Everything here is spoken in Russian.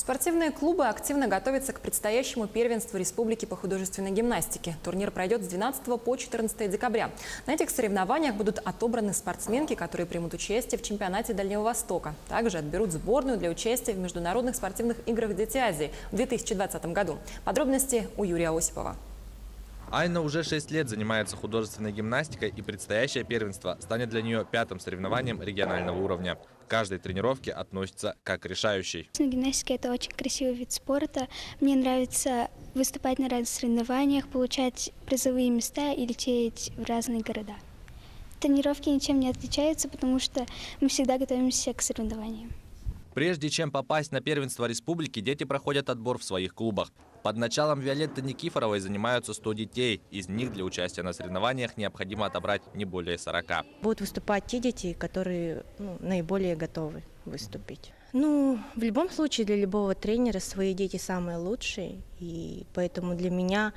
Спортивные клубы активно готовятся к предстоящему первенству республики по художественной гимнастике. Турнир пройдет с 12 по 14 декабря. На этих соревнованиях будут отобраны спортсменки, которые примут участие в чемпионате Дальнего Востока. Также отберут сборную для участия в международных спортивных играх Дети Азии в 2020 году. Подробности у Юрия Осипова. Айна уже 6 лет занимается художественной гимнастикой, и предстоящее первенство станет для нее пятым соревнованием регионального уровня. К каждой тренировке относится как к решающей. Гимнастика – это очень красивый вид спорта. Мне нравится выступать на разных соревнованиях, получать призовые места и лететь в разные города. Тренировки ничем не отличаются, потому что мы всегда готовимся к соревнованиям. Прежде чем попасть на первенство республики, дети проходят отбор в своих клубах. Под началом Виолетты Никифоровой занимаются 100 детей. Из них для участия на соревнованиях необходимо отобрать не более 40. Будут выступать те дети, которые наиболее готовы выступить. В любом случае для любого тренера свои дети самые лучшие. И поэтому для меня